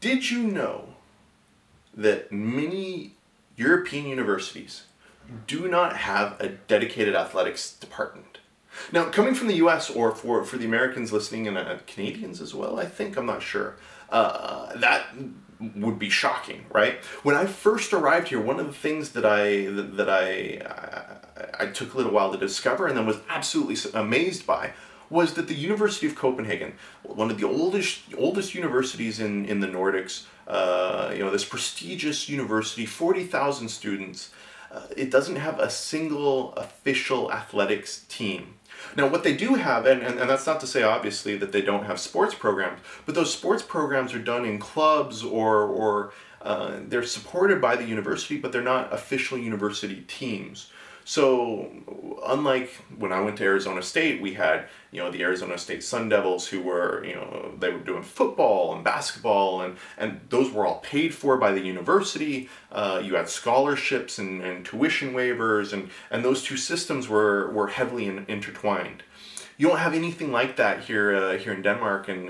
Did you know that many European universities do not have a dedicated athletics department? Now, coming from the US, or for the Americans listening, and Canadians as well, I think, I'm not sure, that would be shocking, right? When I first arrived here, one of the things that I took a little while to discover and then was absolutely amazed by was that the University of Copenhagen, one of the oldest universities in the Nordics, this prestigious university, 40,000 students, it doesn't have a single official athletics team. Now, what they do have, and that's not to say, obviously, that they don't have sports programs, but those sports programs are done in clubs or they're supported by the university, but they're not official university teams. So, unlike when I went to Arizona State, we had, the Arizona State Sun Devils, who were, they were doing football and basketball, and those were all paid for by the university. You had scholarships and tuition waivers, and those two systems were heavily intertwined. You don't have anything like that here in Denmark and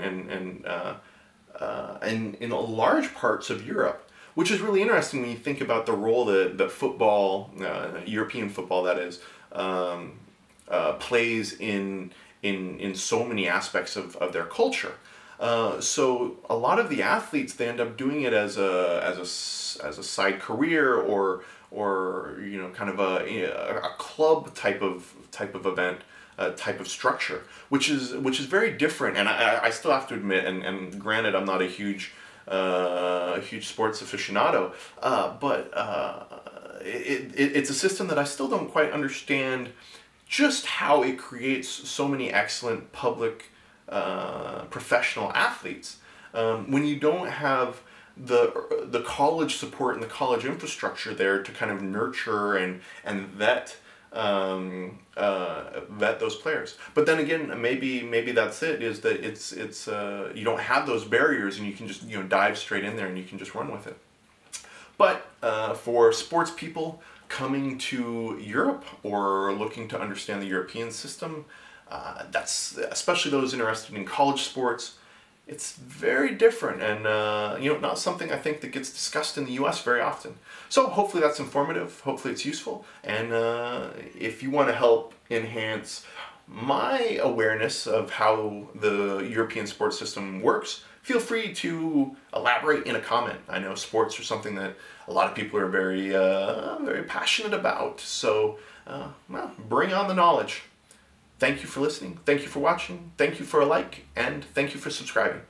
in large parts of Europe. Which is really interesting when you think about the role that football, European football that is, plays in so many aspects of their culture. So a lot of the athletes, they end up doing it as a side career or kind of a club type of event. Type of structure, which is very different, and I still have to admit, and granted, I'm not a huge sports aficionado, but it's a system that I still don't quite understand just how it creates so many excellent public professional athletes when you don't have the college support and the college infrastructure there to kind of nurture and vet those players. But then again, maybe that's it, is that it's you don't have those barriers, and you can just dive straight in there and you can just run with it. But for sports people coming to Europe or looking to understand the European system, that's especially those interested in college sports. It's very different, and not something I think that gets discussed in the US very often. So hopefully that's informative, hopefully it's useful, and if you want to help enhance my awareness of how the European sports system works, feel free to elaborate in a comment. I know sports are something that a lot of people are very passionate about, so well, bring on the knowledge. Thank you for listening, thank you for watching, thank you for a like, and thank you for subscribing.